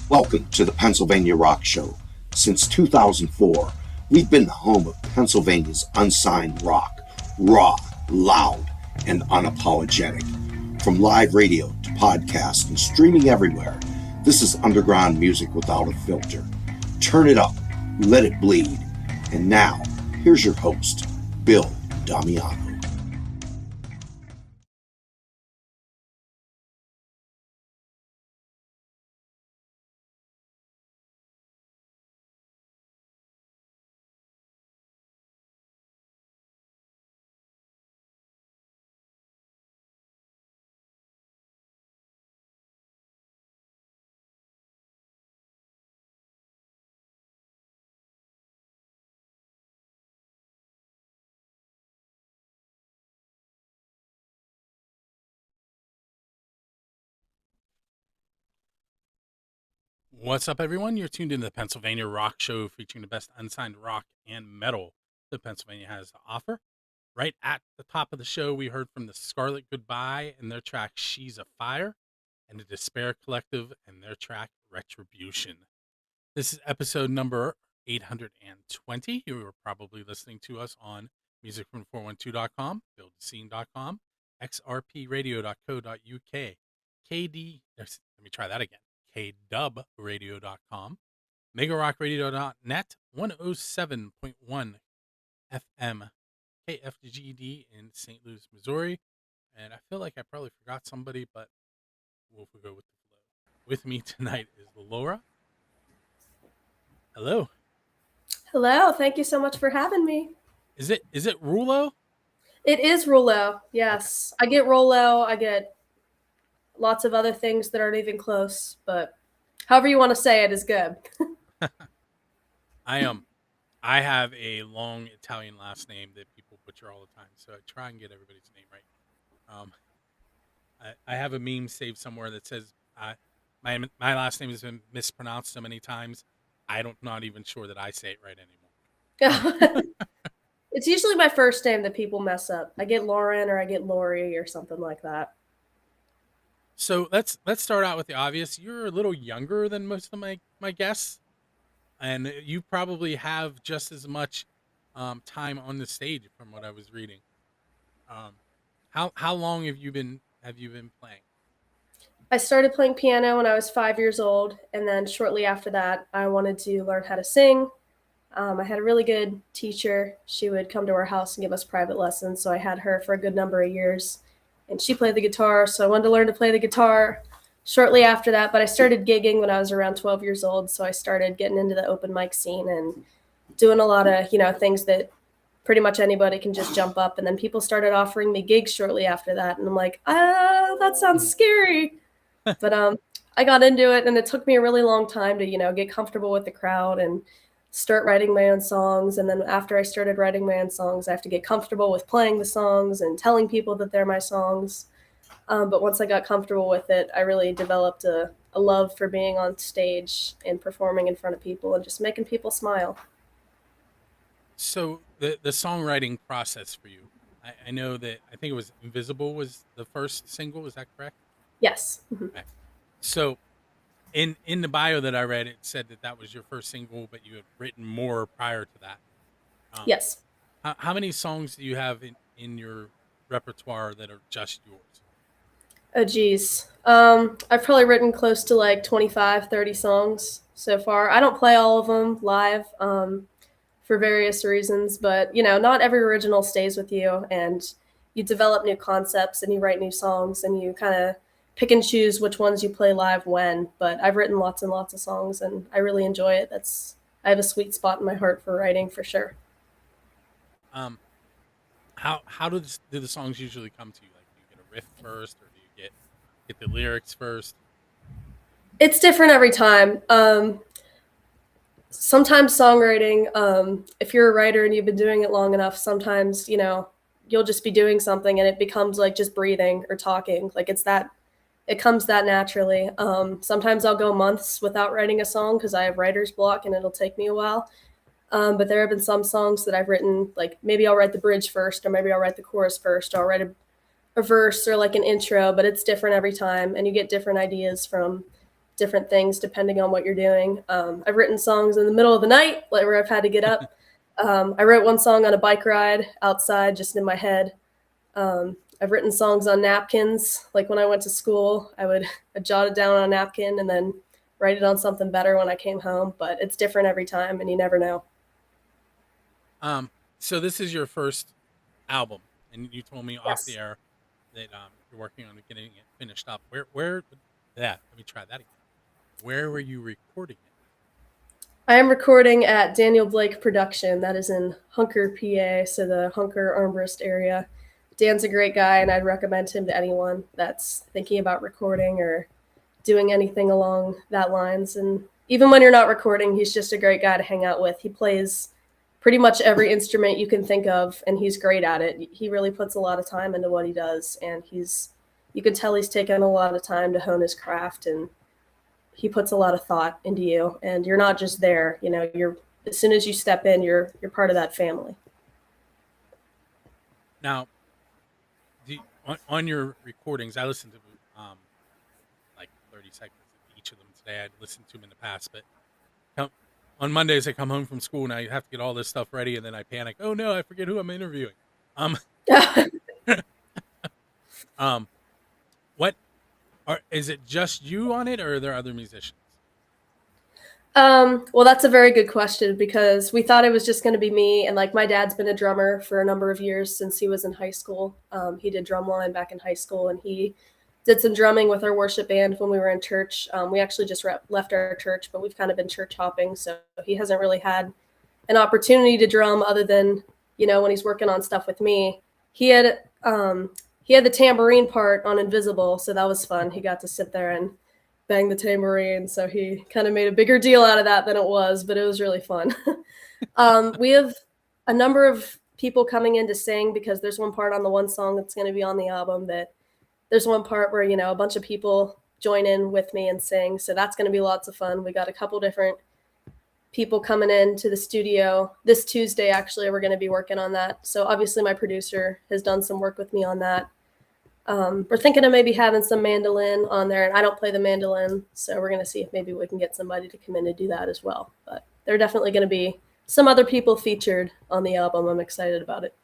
Welcome to the Pennsylvania Rock Show. Since 2004, we've been the home of Pennsylvania's unsigned rock, raw, loud, and unapologetic. From live radio to podcast and streaming everywhere, this is underground music without a filter. Turn it up, let it bleed. And now, here's your host, Bill Damiano. What's up, everyone? You're tuned into the Pennsylvania Rock Show featuring the best unsigned rock and metal that Pennsylvania has to offer. Right at the top of the show, we heard from the Scarlet Goodbye and their track She's a Fire, and the Despair Collective and their track Retribution. This is episode number 820. You were probably listening to us on musicfrom412.com, buildscene.com, xrpradio.co.uk, KD, let me try that again. KDubRadio.com, MegaRockRadio.net, 107.1 FM, KFGD in St. Louis, Missouri. And I feel like I probably forgot somebody, but we'll go with the flow. With me tonight is Laura. Hello. Hello. Thank you so much for having me. Is it Rullo? It is Rullo. Yes. Okay. I get Rullo. I get lots of other things that aren't even close, but however you want to say it is good. I have a long Italian last name that people butcher all the time, so I try and get everybody's name right. I have a meme saved somewhere that says my last name has been mispronounced so many times, not even sure that I say it right anymore. It's usually my first name that people mess up. I get Lauren or I get Lori or something like that. So let's start out with the obvious. You're a little younger than most of my guests, and you probably have just as much time on the stage from what I was reading. How long have you been playing? I started playing piano when I was 5 years old, and then shortly after that, I wanted to learn how to sing. I had a really good teacher. She would come to our house and give us private lessons, so I had her for a good number of years. And she played the guitar, so I wanted to learn to play the guitar shortly after that. But I started gigging when I was around 12 years old, so I started getting into the open mic scene and doing a lot of, things that pretty much anybody can just jump up. And then people started offering me gigs shortly after that, and I'm like, that sounds scary. But I got into it, and it took me a really long time to, get comfortable with the crowd and start writing my own songs. And then after I started writing my own songs, I have to get comfortable with playing the songs and telling people that they're my songs. But once I got comfortable with it, I really developed a love for being on stage and performing in front of people and just making people smile. So the songwriting process for you, I know that I think it was Invisible was the first single. Is that correct? Yes. Mm-hmm. Okay. So in the bio that I read, it said that was your first single, but you had written more prior to that. Yes. How many songs do you have in your repertoire that are just yours? Oh, geez. I've probably written close to like 25, 30 songs so far. I don't play all of them live for various reasons, but, not every original stays with you, and you develop new concepts and you write new songs and you kind of pick and choose which ones you play live when. But I've written lots and lots of songs, and I really enjoy it. I have a sweet spot in my heart for writing, for sure. How do the songs usually come to you? Like, do you get a riff first, or do you get the lyrics first? It's different every time. Sometimes songwriting, if you're a writer and you've been doing it long enough, sometimes, you'll just be doing something and it becomes like just breathing or talking. Like it comes that naturally. Sometimes I'll go months without writing a song because I have writer's block and it'll take me a while. But there have been some songs that I've written, like maybe I'll write the bridge first, or maybe I'll write the chorus first, or I'll write a verse or like an intro, but it's different every time. And you get different ideas from different things depending on what you're doing. I've written songs in the middle of the night, like where I've had to get up. I wrote one song on a bike ride outside, just in my head. I've written songs on napkins. Like when I went to school, I jot it down on a napkin and then write it on something better when I came home. But it's different every time, and you never know. So this is your first album, and you told me off the Yes. air that you're working on getting it finished up. Where? Yeah, let me try that again. Where were you recording it? I am recording at Daniel Blake Production. That is in Hunker, PA, so the Hunker Armbrust area. Dan's a great guy, and I'd recommend him to anyone that's thinking about recording or doing anything along that lines. And even when you're not recording, he's just a great guy to hang out with. He plays pretty much every instrument you can think of, and he's great at it. He really puts a lot of time into what he does, and you can tell he's taken a lot of time to hone his craft, and he puts a lot of thought into you, and you're not just there. You're as soon as you step in, you're part of that family. Now, on your recordings, I listened to like 30 seconds of each of them today. I'd listened to them in the past, but on Mondays I come home from school and I have to get all this stuff ready, and then I panic. Oh no, I forget who I'm interviewing. Um, what is it? Just you on it, or are there other musicians? Well, that's a very good question, because we thought it was just going to be me. And like my dad's been a drummer for a number of years since he was in high school. He did drumline back in high school, and he did some drumming with our worship band when we were in church. We actually just left our church, but we've kind of been church hopping. So he hasn't really had an opportunity to drum other than, when he's working on stuff with me. He had the tambourine part on Invisible. So that was fun. He got to sit there and bang the tambourine, so he kind of made a bigger deal out of that than it was, but it was really fun. We have a number of people coming in to sing, because there's one part on the one song that's going to be on the album that there's one part where, a bunch of people join in with me and sing, so that's going to be lots of fun. We got a couple different people coming in to the studio this Tuesday. Actually, we're going to be working on that, so obviously my producer has done some work with me on that. We're thinking of maybe having some mandolin on there, and I don't play the mandolin, so we're going to see if maybe we can get somebody to come in and do that as well. But there are definitely going to be some other people featured on the album. I'm excited about it.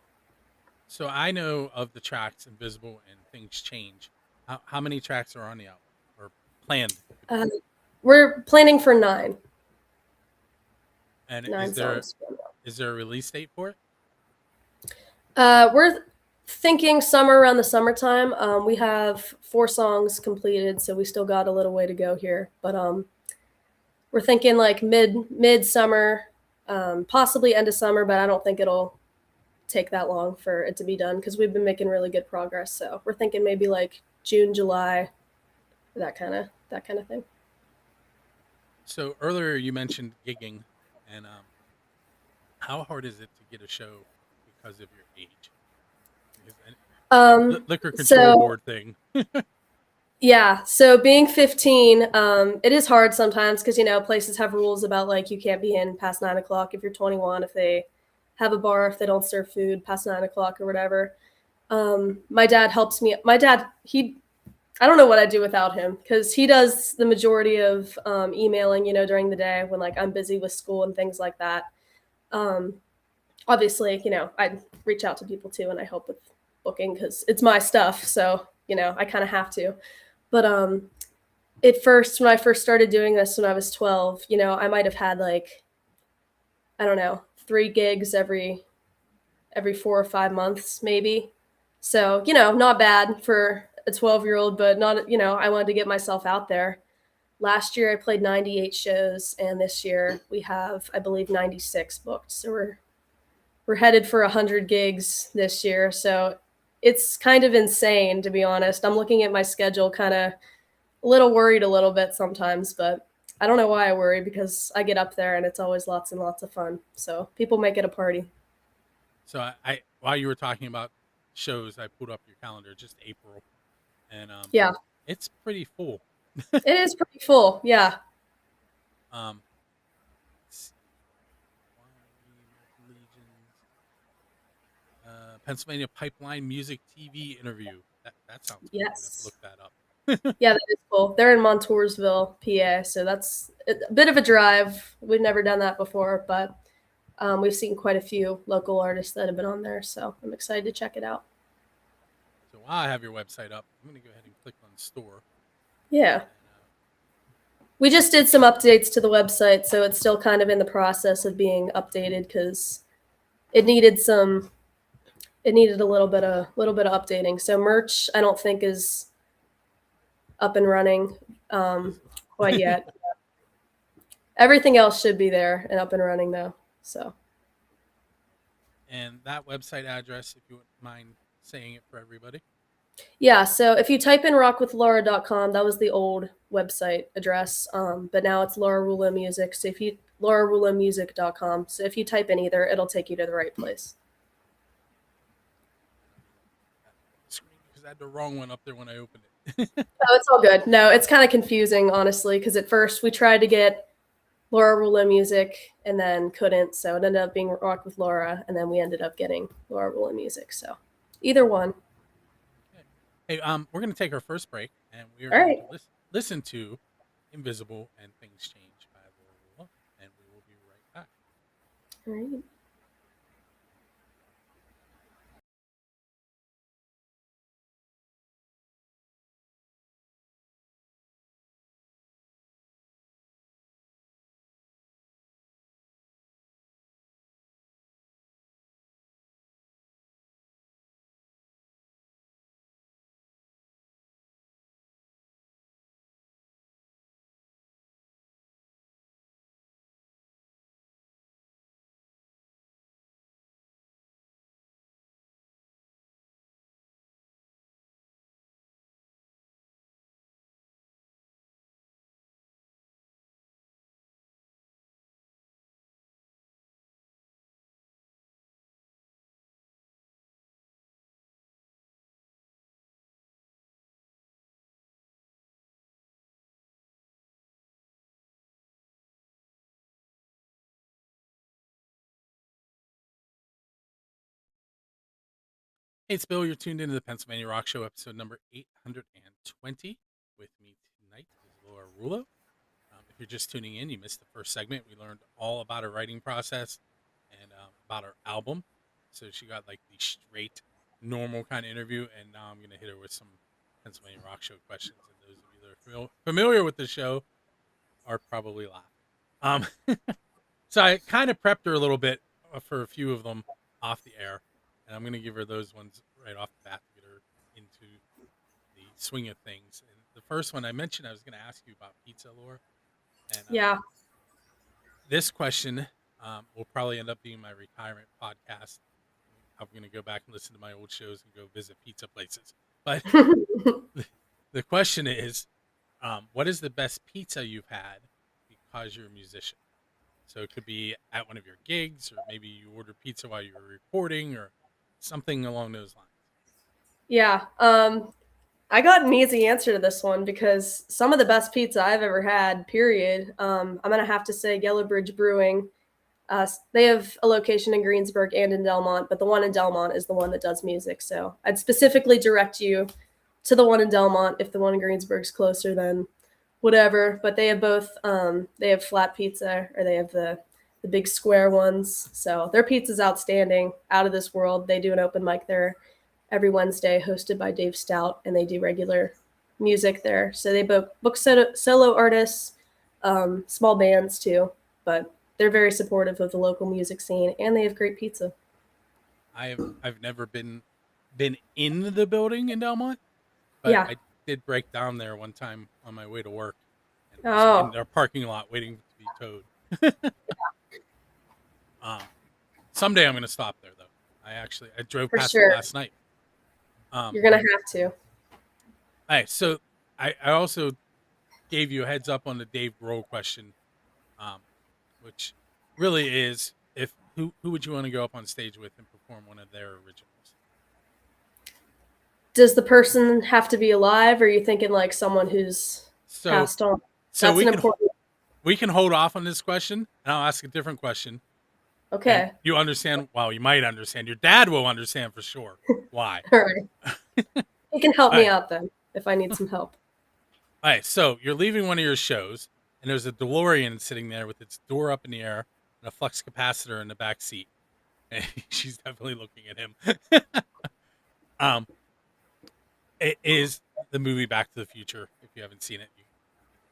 So I know of the tracks Invisible and Things Change. How many tracks are on the album, or planned? We're planning for 9. And 9 songs. Is there a release date for it? We're thinking summer, around the summertime. We have 4 songs completed, so we still got a little way to go here. But we're thinking like mid-summer, possibly end of summer, but I don't think it'll take that long for it to be done, because we've been making really good progress. So we're thinking maybe like June, July, that kind of thing. So earlier you mentioned gigging, and how hard is it to get a show because of your age? Liquor control board thing. Yeah, so being 15, it is hard sometimes, because places have rules about like you can't be in past 9 o'clock if you're 21. If they have a bar, if they don't serve food past 9 o'clock or whatever. My dad helps me. My dad, I don't know what I'd do without him, because he does the majority of emailing, during the day when like I'm busy with school and things like that. Obviously, I'd reach out to people too, and I help with booking because it's my stuff. So, I kind of have to. But at first, when I first started doing this when I was 12, I might have had like, I don't know, 3 gigs every 4 or 5 months, maybe. So, not bad for a 12-year-old, but not, I wanted to get myself out there. Last year I played 98 shows, and this year we have, I believe, 96 booked. So we're headed for 100 gigs this year. So it's kind of insane, to be honest. I'm looking at my schedule kind of a little worried a little bit sometimes, but I don't know why I worry, because I get up there and it's always lots and lots of fun. So people make it a party. So I while you were talking about shows, I pulled up your calendar, just April, and Yeah, it's pretty full. it is pretty full. Yeah. Um, Legions, Pennsylvania Pipeline Music TV interview. That sounds cool. I'm gonna have to Yes. look that up. Yeah, that is cool. They're in Montoursville, PA, so that's a bit of a drive. We've never done that before, but we've seen quite a few local artists that have been on there, so I'm excited to check it out. So while I have your website up, I'm going to go ahead and click on store. Yeah. And, we just did some updates to the website, so it's still kind of in the process of being updated because it needed a little bit of updating. So merch, I don't think is up and running quite yet. Everything else should be there and up and running though. So. And that website address, if you wouldn't mind saying it for everybody. Yeah, so if you type in rockwithlaura.com, that was the old website address, but now it's Laura Rullo Music. So if you laurarullomusic.com. So if you type in either, it'll take you to the right place. Because I had the wrong one up there when I opened it. Oh, it's all good. No, it's kind of confusing, honestly, because at first we tried to get Laura Rullo Music and then couldn't, so it ended up being Rock with Laura, and then we ended up getting Laura Rullo Music. So either one. Hey, we're going to take our first break, and we are All going right. to listen to Invisible and Things Change by Laura Rullo, and we will be right back. All right. Hey, it's Bill. You're tuned into the Pennsylvania Rock Show, episode number 820. With me tonight is Laura Rullo. If you're just tuning in, you missed the first segment. We learned all about her writing process and about her album. So she got like the straight, normal kind of interview, and now I'm going to hit her with some Pennsylvania Rock Show questions. And those of you that are familiar with the show are probably laughing. So I kind of prepped her a little bit for a few of them off the air, and I'm going to give her those ones right off the bat to get her into the swing of things. And the first one I mentioned, I was going to ask you about pizza, Laura. And Yeah. this question will probably end up being my retirement podcast. I'm going to go back and listen to my old shows and go visit pizza places. But the question is, what is the best pizza you've had because you're a musician? So it could be at one of your gigs, or maybe you order pizza while you were recording, or something along those lines. Yeah. I got an easy answer to this one because some of the best pizza I've ever had, period. I'm going to have to say Yellow Bridge Brewing. They have a location in Greensburg and in Delmont, but the one in Delmont is the one that does music. So I'd specifically direct you to the one in Delmont if the one in Greensburg's closer, then whatever. But they have both. They have flat pizza, or they have the big square ones. So their pizza's outstanding, out of this world. They do an open mic there every Wednesday, hosted by Dave Stout, and they do regular music there. So they book solo artists, small bands too, but they're very supportive of the local music scene, and they have great pizza. I've never been in the building in Delmont, but Yeah. I did break down there one time on my way to work, and was in Oh, their parking lot waiting to be towed. Someday I'm going to stop there though. I drove for past it sure. last night. You're gonna have to. All right, so I also gave you a heads up on the Dave Grohl question, which really is, if who would you want to go up on stage with and perform one of their originals? Does the person have to be alive, or are you thinking like someone who's passed on? So That's an important. we can hold off on this question, and I'll ask a different question. Okay. And you understand? Well, you might understand. Your dad will understand for sure why. All right. He can help me out then if I need some help. All right, so you're leaving one of your shows, and there's a DeLorean sitting there with its door up in the air and a flux capacitor in the back seat. And she's definitely looking at him. um, it is the movie Back to the Future. If you haven't seen it,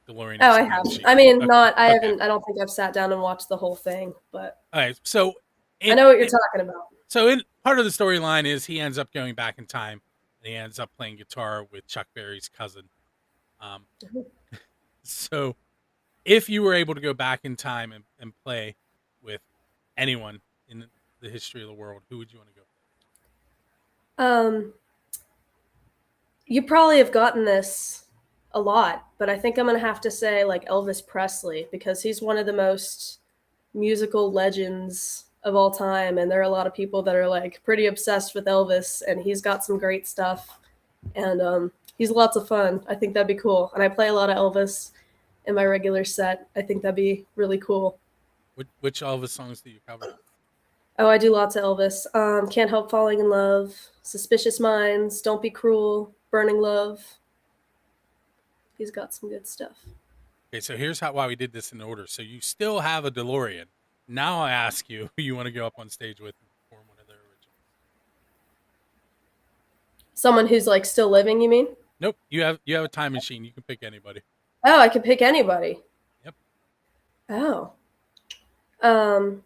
DeLorean Oh, is I a time have. machine. I mean, Okay, not. I okay. haven't. I don't think I've sat down and watched the whole thing, but All right. So I in, know what you're in talking about. so in part of the storyline is he ends up going back in time, and he ends up playing guitar with Chuck Berry's cousin. Um, so if you were able to go back in time and play with anyone in the history of the world, who would you want to go Um, you probably have gotten this a lot, but I think I'm gonna have to say like Elvis Presley because he's one of the most musical legends of all time, and there are a lot of people that are like pretty obsessed with Elvis, and he's got some great stuff, and he's lots of fun. I think that'd be cool, and I play a lot of Elvis in my regular set. I think that'd be really cool. Which Elvis songs do you cover? Oh, I do lots of Elvis. Can't Help Falling in Love, Suspicious Minds, Don't Be Cruel, Burning Love. He's got some good stuff. Okay, so here's why we did this in order. So you still have a DeLorean. Now I ask you who you want to go up on stage with and perform one of their originals. Someone who's like still living, you mean? Nope, you have a time machine. You can pick anybody. Oh, I could pick anybody. Yep. Oh. Um,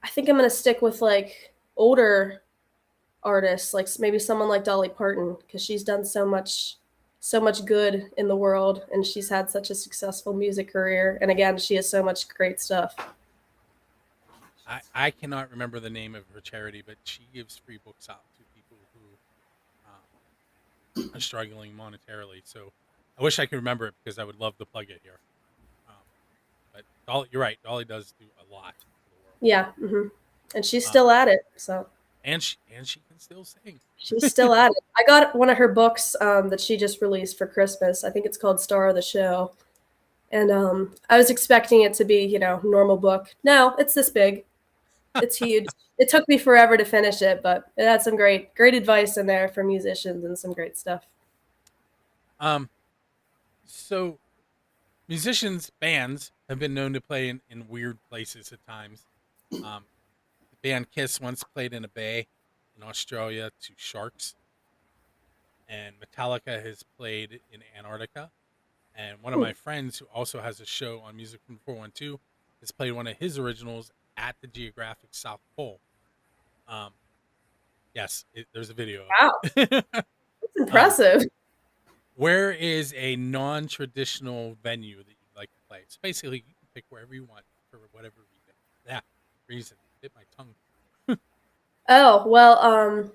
I think I'm gonna stick with like older artists, like maybe someone like Dolly Parton, because she's done so much good in the world, and she's had such a successful music career. And again, she has so much great stuff. I cannot remember the name of her charity, but she gives free books out to people who are struggling monetarily. So I wish I could remember it because I would love to plug it here. Um, but Dolly, you're right. Dolly does do a lot for the world, Yeah, and she's um, still at it. So and she can still sing. she's still at it. I got one of her books that she just released for Christmas. I think it's called Star of the Show. And I was expecting it to be, normal book. No, it's this big. It's huge. It took me forever to finish it, but it had some great advice in there for musicians and some great stuff. Um, so musicians, bands have been known to play in weird places at times. Um, the band Kiss once played in a bay in Australia to sharks, and Metallica has played in Antarctica. And one of Hmm. my friends who also has a show on Music from 412 has played one of his originals at the geographic South Pole. Um, yes, there's a video of Wow, it. that's um, impressive. where is a non-traditional venue that you'd like to play? So basically, you can pick wherever you want for whatever reason. Yeah, reason. Bit my tongue. Oh, well,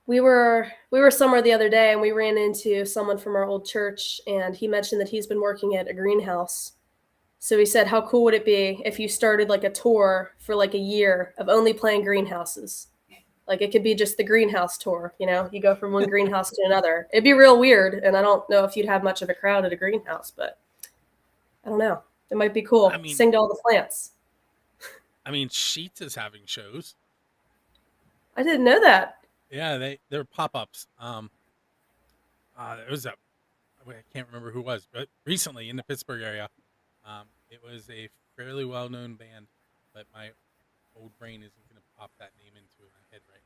we were somewhere the other day and we ran into someone from our old church, and he mentioned that he's been working at a greenhouse. So he said, how cool would it be if you started like a tour for like a year of only playing greenhouses? Like it could be just the greenhouse tour, you go from one greenhouse to another. It'd be real weird, and I don't know if you'd have much of a crowd at a greenhouse, but I don't know. It might be I cool. mean, Sing to all the plants. Sheets is having shows. I didn't know that. Yeah, they're pop-ups. It was I can't remember who it was, but recently in the Pittsburgh area, it was a fairly well-known band, but my old brain isn't going to pop that name into my head right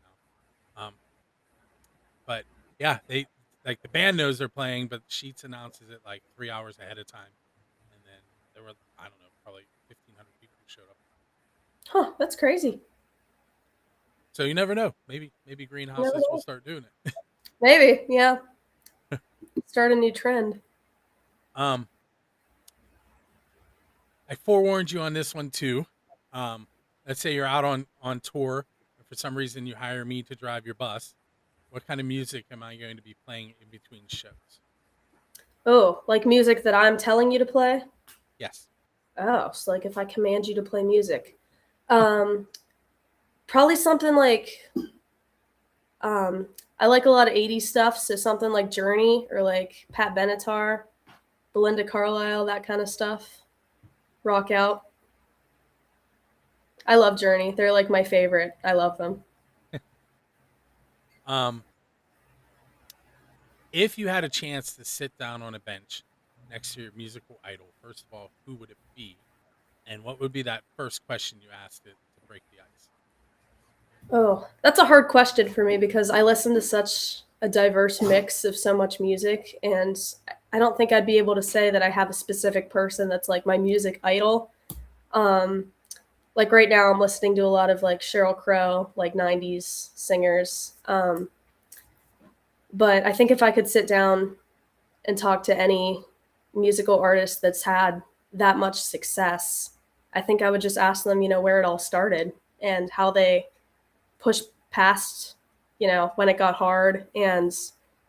now. But yeah, they like the band knows they're playing, but Sheets announces it like 3 hours ahead of time, and then there were I don't know probably 1,500 people who showed up. Huh, that's crazy. So you never know. Maybe greenhouses will start doing it. Maybe, yeah. Start a new trend. um, I forewarned you on this one too. Um, let's say you're out on tour, and for some reason you hire me to drive your bus. What kind of music am I going to be playing in between shows? Oh, like music that I'm telling you to play? Yes. Oh, so like if I command you to play music. Um, Probably something like I like a lot of 80s stuff, so something like Journey or like Pat Benatar, Belinda Carlisle, that kind of stuff. Rock out. I love Journey. They're like my favorite. I love them. Um, If you had a chance to sit down on a bench next to your musical idol, first of all, who would it be? And what would be that first question you asked it to break the ice? Oh, that's a hard question for me because I listen to such a diverse mix of so much music, and I don't think I'd be able to say that I have a specific person that's like my music idol. Um, like right now, I'm listening to a lot of like Sheryl Crow, like '90s singers. But I think if I could sit down and talk to any musical artist that's had that much success, I think I would just ask them, where it all started and how they pushed past, when it got hard, and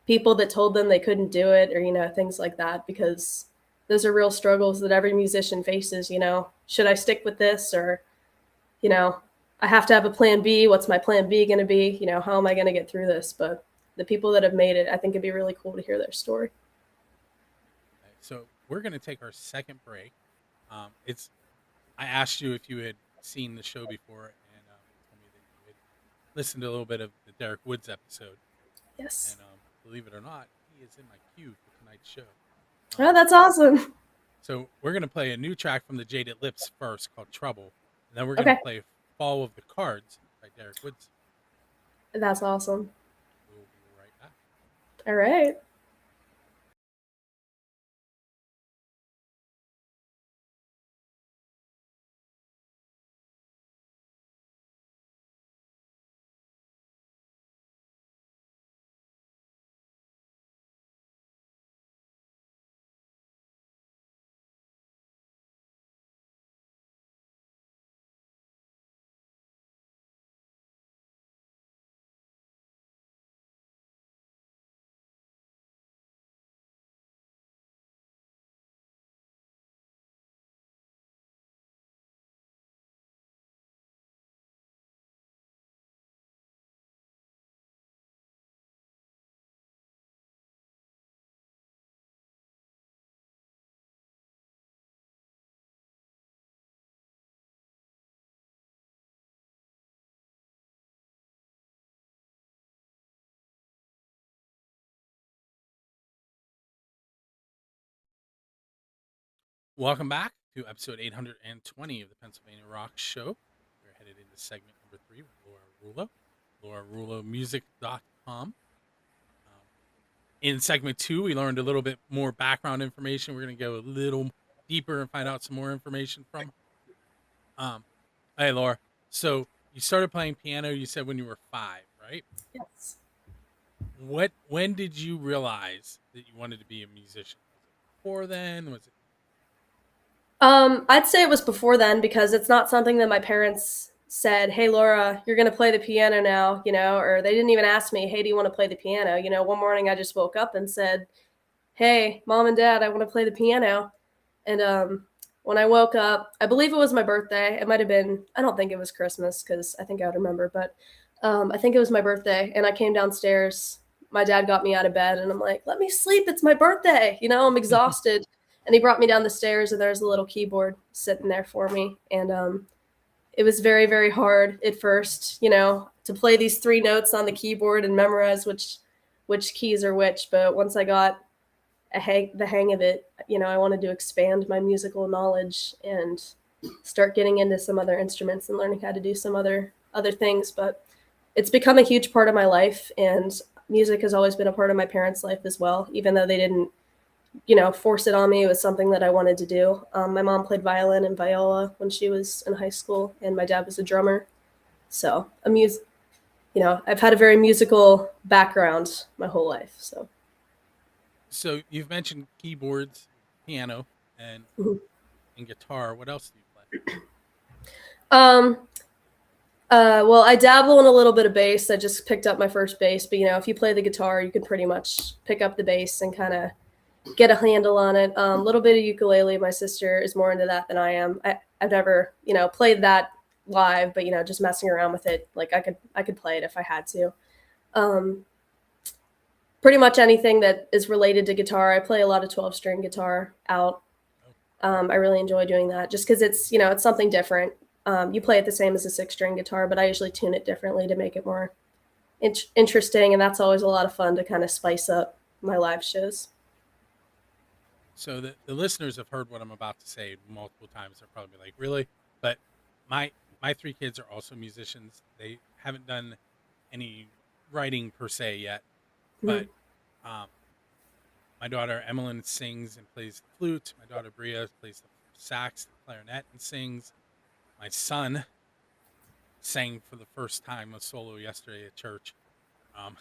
people that told them they couldn't do it, or, things like that, because those are real struggles that every musician faces. Should I stick with this, or, I have to have a plan B. What's my plan B going to be? How am I going to get through this? But the people that have made it, I think it'd be really cool to hear their story. Okay, so we're going to take our second break. It's I asked you if you had seen the show before, and you told me that you had listened to a little bit of the Derek Woods episode. Yes. And believe it or not, he is in my queue for tonight's show. Oh, that's awesome. So we're going to play a new track from the Jaded Lips first called Trouble. And then we're going to play Fall of the Cards by Derek Woods. That's awesome. We'll be right back. All right. Welcome back to episode 820 of the Pennsylvania Rock Show. We're headed into segment number 3 with Laura Rullo, laurarullomusic.com. In segment 2, we learned a little bit more background information. We're going to go a little deeper and find out some more information from her. Hey, Laura. So you started playing piano, you said when you were 5, right? Yes. When did you realize that you wanted to be a musician? Was it before then? Was it? I'd say it was before then, because it's not something that my parents said, "Hey, Laura, you're going to play the piano now," or they didn't even ask me, "Hey, do you want to play the piano?" One morning I just woke up and said, "Hey, Mom and Dad, I want to play the piano." And when I woke up, I believe it was my birthday. It might have been, I don't think it was Christmas because I think I would remember, but I think it was my birthday. And I came downstairs. My dad got me out of bed and I'm like, "Let me sleep. It's my birthday." I'm exhausted. And he brought me down the stairs and there's a little keyboard sitting there for me. And it was very, very hard at first, to play these 3 notes on the keyboard and memorize which keys are which. But once I got the hang of it, I wanted to expand my musical knowledge and start getting into some other instruments and learning how to do some other things. But it's become a huge part of my life, and music has always been a part of my parents' life as well, even though they didn't force it on me. It was something that I wanted to do. My mom played violin and viola when she was in high school, and my dad was a drummer. So I've had a very musical background my whole life. So you've mentioned keyboards, piano, and guitar. What else do you play? Well, I dabble in a little bit of bass. I just picked up my first bass, but if you play the guitar, you can pretty much pick up the bass and kind of get a handle on it. A little bit of ukulele. My sister is more into that than I am. I've never, played that live, but just messing around with it. Like I could play it if I had to. Pretty much anything that is related to guitar. I play a lot of 12-string guitar out. I really enjoy doing that just because it's, it's something different. You play it the same as a 6-string guitar, but I usually tune it differently to make it more interesting. And that's always a lot of fun to kind of spice up my live shows. So the listeners have heard what I'm about to say multiple times. They're probably like, really? But my my three kids are also musicians. They haven't done any writing per se yet, Mhm. but um, my daughter Emmeline sings and plays the flute. My daughter Bria plays the sax, the clarinet, and sings. My son sang for the first time a solo yesterday at church. Um,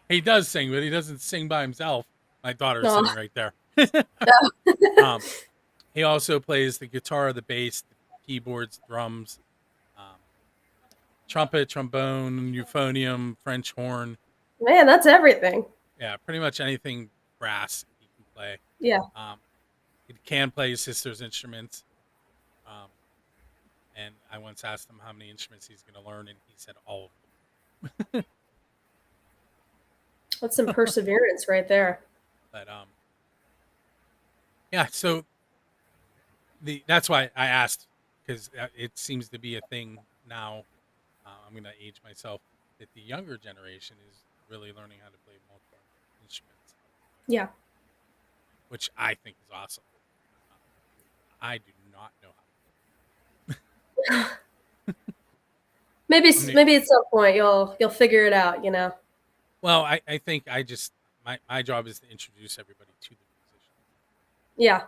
he does sing, but he doesn't sing by himself. My daughter is Oh, sitting right there. no. um, he also plays the guitar, the bass, the keyboards, drums, um, trumpet, trombone, euphonium, French horn. Man, that's everything. Yeah, pretty much anything brass he can play. Yeah. Um, he can play his sister's instruments. Um, and I once asked him how many instruments he's going to learn, and he said all of That's some perseverance right there. them. But yeah, so that's why I asked, because it seems to be a thing now. I'm going to age myself, that the younger generation is really learning how to play multiple instruments, Yeah. which I think is awesome. I do not know how. Maybe I mean, maybe at some point you'll figure it out, you know. well, I think I just my job is to introduce everybody to the musician. Yeah.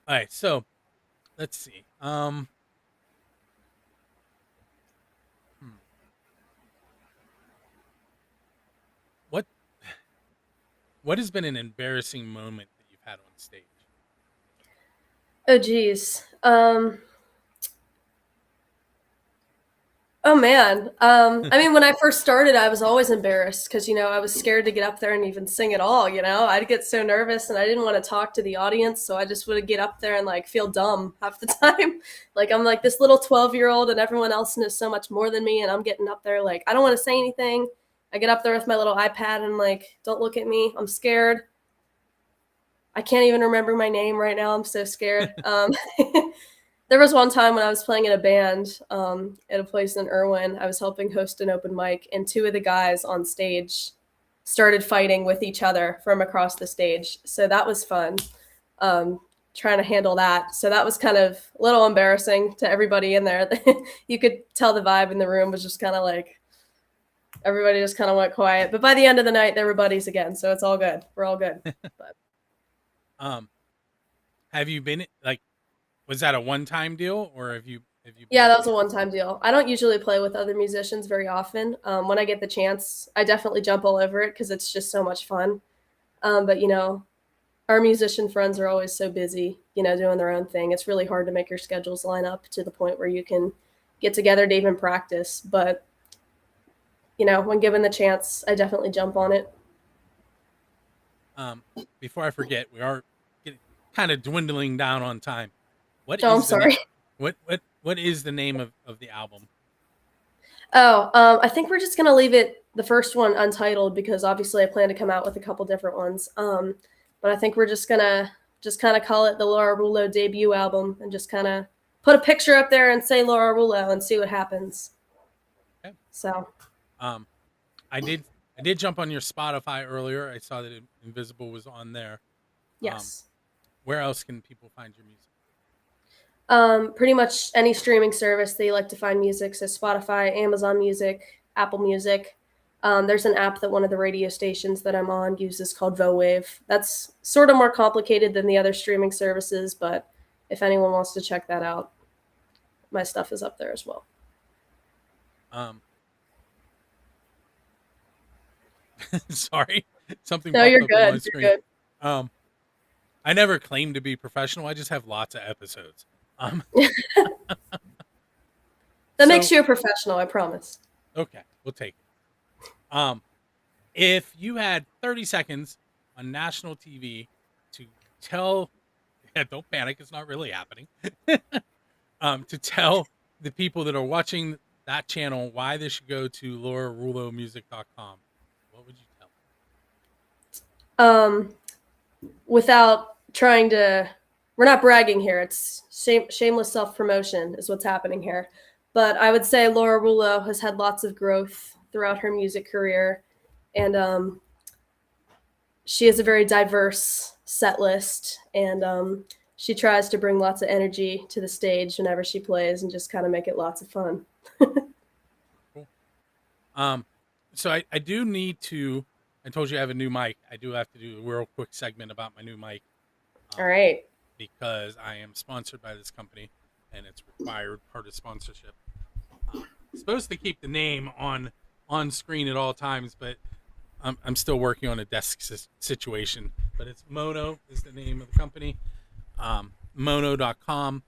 All right, so let's see. What what has been an embarrassing moment that you've had on stage? Oh geez. Oh man. I mean, when I first started, I was always embarrassed because, I was scared to get up there and even sing at all. I'd get so nervous and I didn't want to talk to the audience. So I just would get up there and like feel dumb half the time. Like I'm like this little 12-year-old and everyone else knows so much more than me. And I'm getting up there like, I don't want to say anything. I get up there with my little iPad and like, don't look at me. I'm scared. I can't even remember my name right now. I'm so scared. There was one time when I was playing in a band at a place in Irwin. I was helping host an open mic, and two of the guys on stage started fighting with each other from across the stage. So that was fun, trying to handle that. So that was kind of a little embarrassing to everybody in there. You could tell the vibe in the room was just kind of like everybody just kind of went quiet. But by the end of the night, they were buddies again. So it's all good. We're all good. But Have you been like? Was that a one-time deal, or have you been? Yeah, that was a one-time deal. I don't usually play with other musicians very often. When I get the chance, I definitely jump all over it because it's just so much fun. But our musician friends are always so busy, doing their own thing. It's really hard to make your schedules line up to the point where you can get together to even practice. But when given the chance, I definitely jump on it. Before I forget, we are kind of dwindling down on time. What Oh, I'm is the sorry. what is the name of the album? Oh, I think we're just gonna leave it the first one untitled because obviously I plan to come out with a couple different ones. But I think we're just gonna kind of call it the Laura Rullo debut album and just kind of put a picture up there and say Laura Rullo and see what happens. Okay. So, I did jump on your Spotify earlier. I saw that Invisible was on there. yes. Where else can people find your music? Pretty much any streaming service that you like to find music. So Spotify, Amazon Music, Apple Music. There's an app that one of the radio stations that I'm on uses called VoWave. That's sort of more complicated than the other streaming services, but if anyone wants to check that out, my stuff is up there as well. Sorry, something. No, popped you're up on my good. screen. You're good. I never claimed to be professional. I just have lots of episodes. That makes you a professional, I promise. Okay, we'll take it. If you had 30 seconds on national TV to tell, don't panic, it's not really happening. To tell the people that are watching that channel why they should go to laurarullomusic.com, what would you tell them? Without trying to, we're not bragging here. It's shameless self-promotion is what's happening here. But I would say Laura Rullo has had lots of growth throughout her music career. and she has a very diverse set list, and she tries to bring lots of energy to the stage whenever she plays and just kind of make it lots of fun. Cool. So I do need to. I told you I have a new mic. I do have to do a real quick segment about my new mic. All right. Because I am sponsored by this company, and it's required part of sponsorship. Supposed to keep the name on screen at all times, but I'm still working on a desk situation. But it's Mono is the name of the company, mono.com.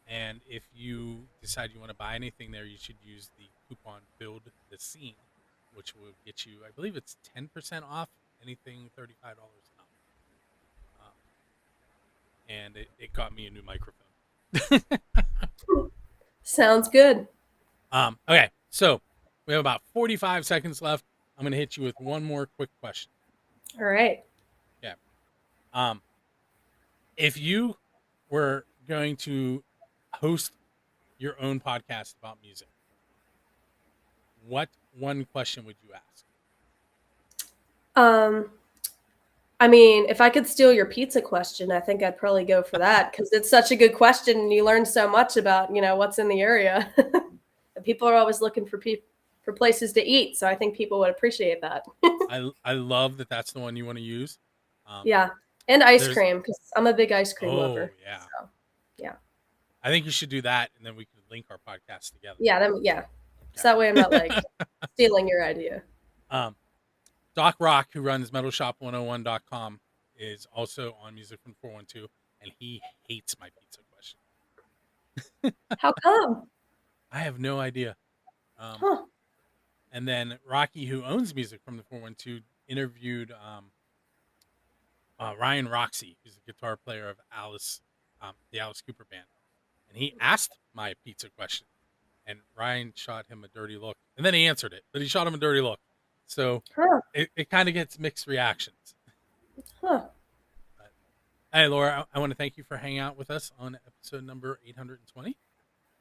And if you decide you want to buy anything there, you should use the coupon Build the Scene, which will get you, I believe it's 10% off anything $35 and up. And it got me a new microphone. Sounds good. Okay, so we have about 45 seconds left. I'm going to hit you with one more quick question. All right. Yeah. If you were going to host your own podcast about music, what one question would you ask? I mean, if I could steal your pizza question, I think I'd probably go for that because it's such a good question and you learn so much about, what's in the area. People are always looking for places to eat, so I think people would appreciate that. I love that that's the one you want to use. Yeah, and ice cream because I'm a big ice cream lover. Yeah. So, yeah. I think you should do that, and then we can link our podcast together. Yeah, yeah. So that way I'm not like stealing your idea. Doc Rock, who runs metalshop101.com, is also on Music from 412, and he hates my pizza question. How come? I have no idea. And then Rocky, who owns Music from the 412, interviewed Ryan Roxy, who's the guitar player of Alice, the Alice Cooper band. And he asked my pizza question, and Ryan shot him a dirty look. And then he answered it, but he shot him a dirty look. So it kind of gets mixed reactions. But, hey, Laura, I want to thank you for hanging out with us on episode number 820.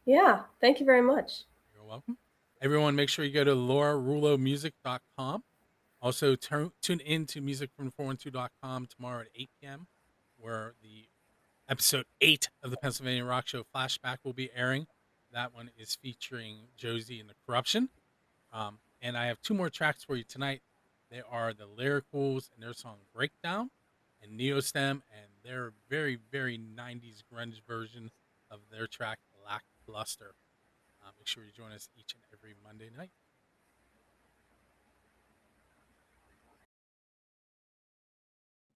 Yeah, thank you very much. You're welcome. Everyone, make sure you go to laurarullomusic.com. Also, tune in to musicfrom412.com tomorrow at 8 p.m., where the episode 8 of the Pennsylvania Rock Show Flashback will be airing. That one is featuring Josie and the Corruption. And I have 2 more tracks for you tonight. They are the Lyricals and their song Breakdown, and Neostem and their very, very 90s grunge version of their track Lackluster. Make sure you join us each and every Monday night.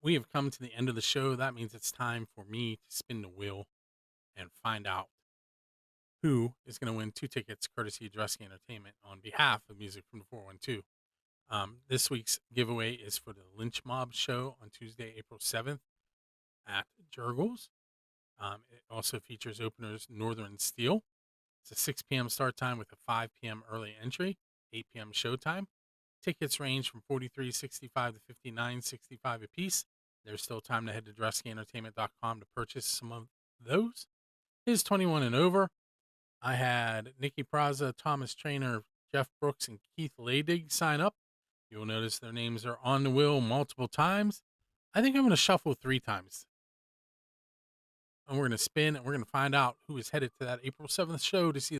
We have come to the end of the show. That means it's time for me to spin the wheel and find out who is going to win 2 tickets courtesy of Dresky Entertainment on behalf of Music from the 412. This week's giveaway is for the Lynch Mob show on Tuesday, April 7th at Jurgles. It also features openers Northern Steel. It's a 6 p.m. start time with a 5 p.m. early entry, 8 p.m. showtime. Tickets range from $43.65 to $59.65 a piece. There's still time to head to DreskyEntertainment.com to purchase some of those. It is 21 and over. I had Nikki Praza, Thomas Trainer, Jeff Brooks, and Keith Ladig sign up. You'll notice their names are on the wheel multiple times. I think I'm going to shuffle 3 times. And we're going to spin, and we're going to find out who is headed to that April 7th show to see